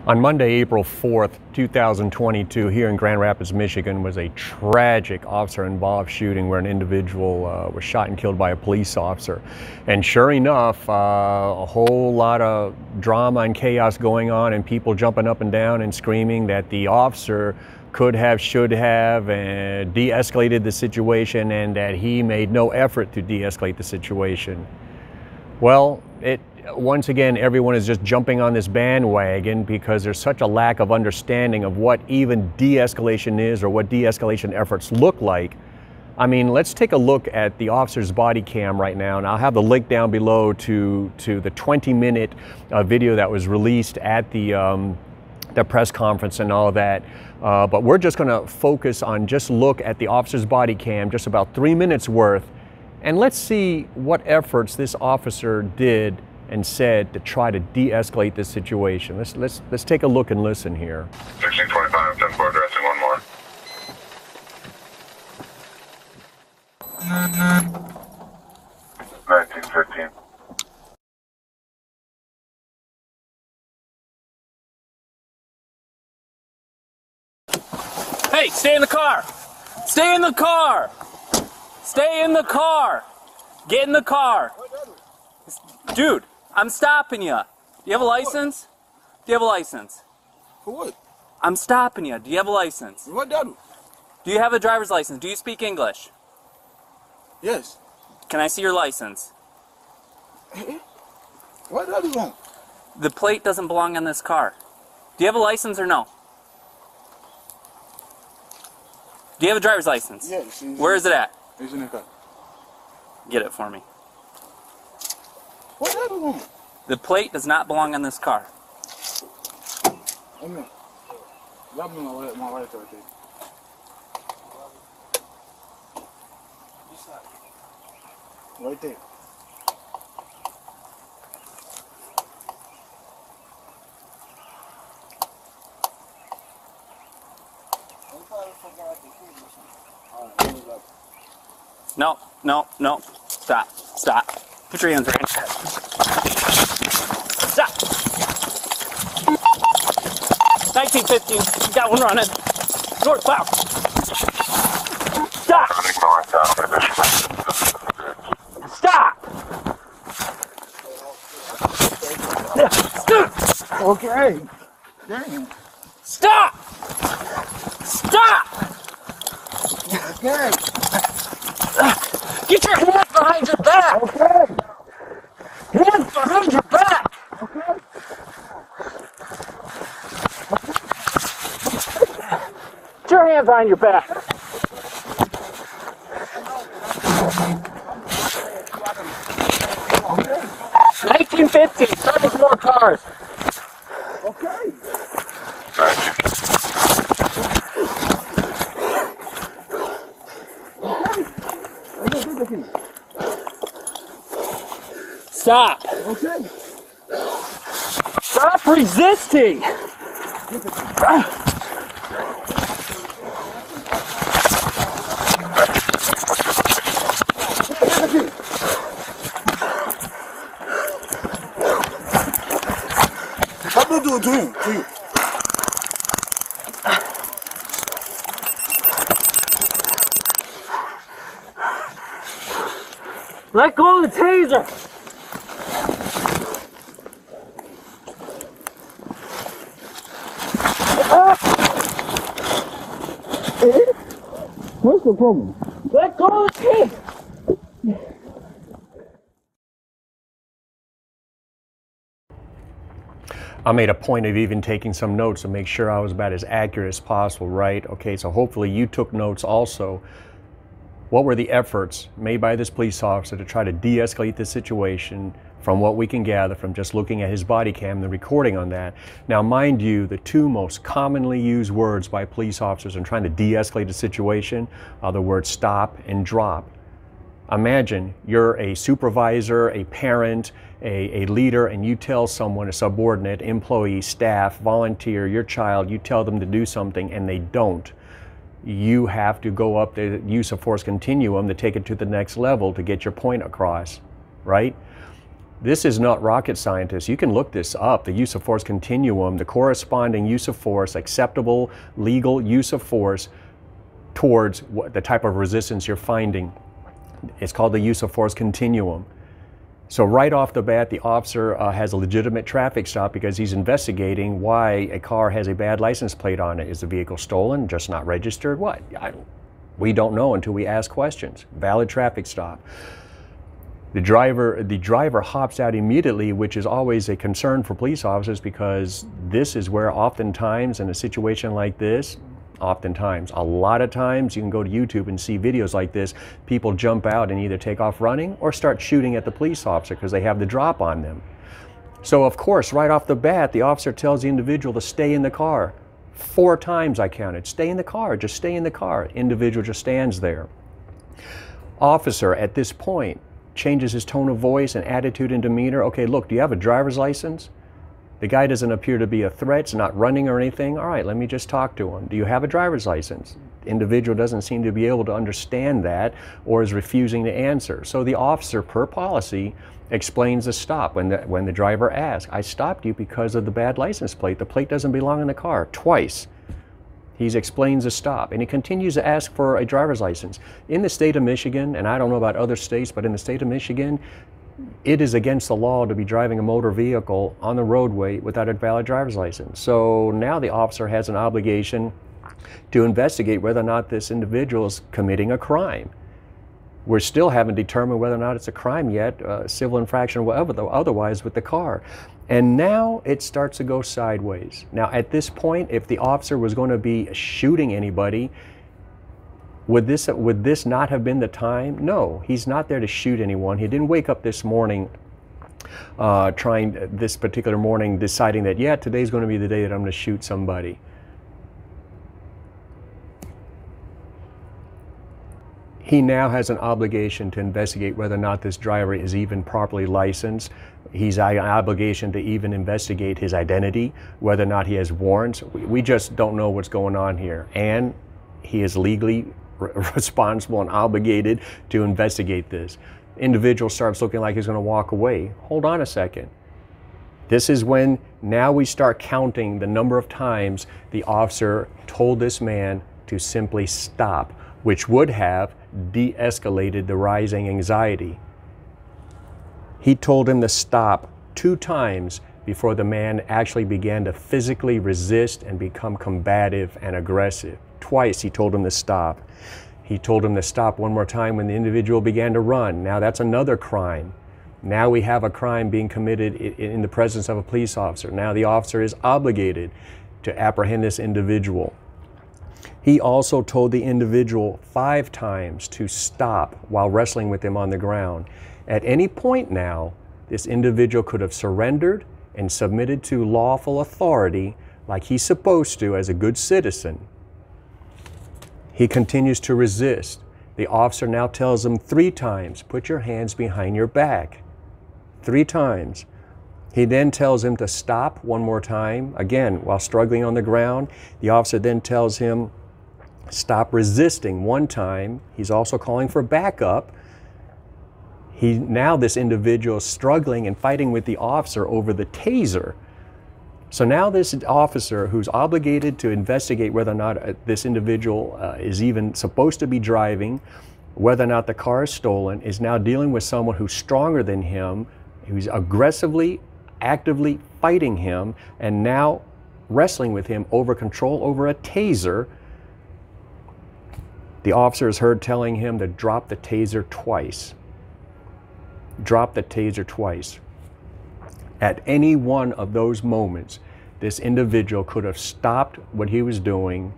On Monday, April 4th, 2022, here in Grand Rapids, Michigan, was a tragic officer-involved shooting where an individual was shot and killed by a police officer. And sure enough, a whole lot of drama and chaos going on and people jumping up and down and screaming that the officer could have, should have, de-escalated the situation and that he made no effort to de-escalate the situation. Well, once again, everyone is just jumping on this bandwagon because there's such a lack of understanding of what even de-escalation is or what de-escalation efforts look like. I mean, let's take a look at the officer's body cam right now, and I'll have the link down below to the 20-minute video that was released at the press conference and all that. But we're just going to focus on just look at the officer's body cam, just about 3 minutes worth, and let's see what efforts this officer did and said to try to de-escalate this situation. Let's take a look and listen here. 1625, 10-4, addressing one more. Mm-hmm. 1915. Hey, stay in the car! Stay in the car! Stay in the car! Get in the car! Dude, I'm stopping you. Do you have a license? Do you have a license? For what? I'm stopping you. Do you have a license? What that do? Do you have a driver's license? Do you speak English? Yes. Can I see your license? What that do wrong? The plate doesn't belong on this car. Do you have a license or no? Do you have a driver's license? Yes. Where is it at? It's in the car. Get it for me. What that do wrong? The plate does not belong on this car. Oh no. Grab me my right right there. Right there. No, no, no. Stop. Stop. Put your hands right in. Stop. 1915. You got one running. Northbound. Stop. Stop. Stop. Okay. Damn. Stop. Stop. Okay. Get your hands behind your back. Okay. Hands behind your back. Okay. Get your hands behind your back. Okay. 1950. Start with more cars. Okay. Stop. Okay. Stop resisting. What do you do to him? To you? Let go of the taser. What's the problem? Let go of the taser. I made a point of even taking some notes to make sure I was about as accurate as possible, right? Okay, so hopefully you took notes also. What were the efforts made by this police officer to try to de-escalate the situation from what we can gather from just looking at his body cam and the recording on that? Now, mind you, the two most commonly used words by police officers in trying to de-escalate a situation are the words stop and drop. Imagine you're a supervisor, a parent, a leader, and you tell someone, a subordinate, employee, staff, volunteer, your child, you tell them to do something and they don't. You have to go up the use of force continuum to take it to the next level to get your point across, right? This is not rocket scientists. You can look this up, the use of force continuum, the corresponding use of force, acceptable legal use of force towards the type of resistance you're finding. It's called the use of force continuum. So right off the bat, the officer has a legitimate traffic stop because he's investigating why a car has a bad license plate on it. Is the vehicle stolen, just not registered? What? We don't know until we ask questions. Valid traffic stop. The driver hops out immediately, which is always a concern for police officers because this is where oftentimes in a situation like this, a lot of times you can go to YouTube and see videos like this, people jump out and either take off running or start shooting at the police officer because they have the drop on them. So of course, right off the bat, the officer tells the individual to stay in the car. 4 times I counted, stay in the car, just stay in the car. Individual just stands there. Officer at this point changes his tone of voice and attitude and demeanor. Okay, look, do you have a driver's license? The guy doesn't appear to be a threat, it's not running or anything. All right, let me just talk to him. Do you have a driver's license? The individual doesn't seem to be able to understand that or is refusing to answer. So the officer, per policy, explains the stop. When the driver asks, I stopped you because of the bad license plate. The plate doesn't belong in the car, twice. He explains the stop, and he continues to ask for a driver's license. In the state of Michigan, and I don't know about other states, but in the state of Michigan, it is against the law to be driving a motor vehicle on the roadway without a valid driver's license. So now the officer has an obligation to investigate whether or not this individual is committing a crime. We still haven't determined whether or not it's a crime yet, civil infraction or whatever, otherwise with the car. And now it starts to go sideways. Now at this point, if the officer was going to be shooting anybody, would this not have been the time? No, he's not there to shoot anyone. He didn't wake up this morning, this particular morning, deciding that, yeah, today's going to be the day that I'm going to shoot somebody. He now has an obligation to investigate whether or not this driver is even properly licensed. He's an obligation to even investigate his identity, whether or not he has warrants. We just don't know what's going on here. And he is legally responsible and obligated to investigate this. Individual starts looking like he's going to walk away. Hold on a second. This is when now we start counting the number of times the officer told this man to simply stop, which would have de-escalated the rising anxiety. He told him to stop 2 times before the man actually began to physically resist and become combative and aggressive. Twice he told him to stop. He told him to stop one more time when the individual began to run. Now that's another crime. Now we have a crime being committed in the presence of a police officer. Now the officer is obligated to apprehend this individual. He also told the individual 5 times to stop while wrestling with him on the ground. At any point now, this individual could have surrendered and submitted to lawful authority like he's supposed to as a good citizen. He continues to resist. The officer now tells him 3 times, put your hands behind your back. 3 times. He then tells him to stop one more time, again, while struggling on the ground. The officer then tells him, stop resisting 1 time. He's also calling for backup. Now this individual is struggling and fighting with the officer over the taser. So now this officer, who's obligated to investigate whether or not this individual is even supposed to be driving, whether or not the car is stolen, is now dealing with someone who's stronger than him, who's aggressively, actively fighting him, and now wrestling with him over control over a taser. The officer is heard telling him to drop the taser twice. Drop the taser twice. At any one of those moments, this individual could have stopped what he was doing,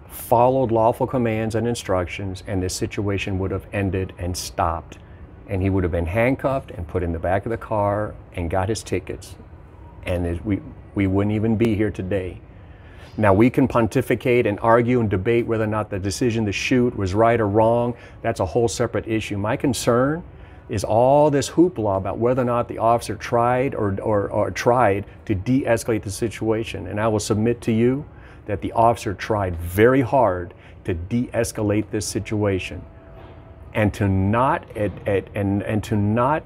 followed lawful commands and instructions, and this situation would have ended and stopped. And he would have been handcuffed and put in the back of the car and got his tickets. And we wouldn't even be here today. Now we can pontificate and argue and debate whether or not the decision to shoot was right or wrong. That's a whole separate issue. My concern is all this hoopla about whether or not the officer tried or tried to de-escalate the situation. And I will submit to you that the officer tried very hard to de-escalate this situation, and to not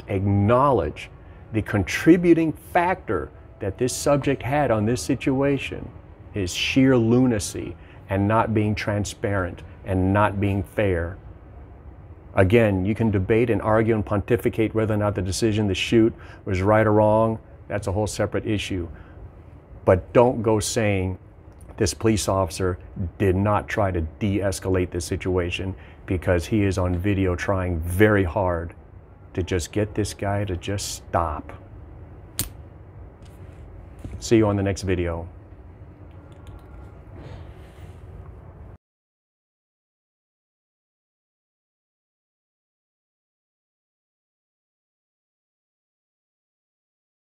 acknowledge The contributing factor that this subject had on this situation is sheer lunacy and not being transparent and not being fair. Again, you can debate and argue and pontificate whether or not the decision to shoot was right or wrong. That's a whole separate issue. But don't go saying this police officer did not try to de-escalate the situation, because he is on video trying very hard to just get this guy to just stop. See you on the next video.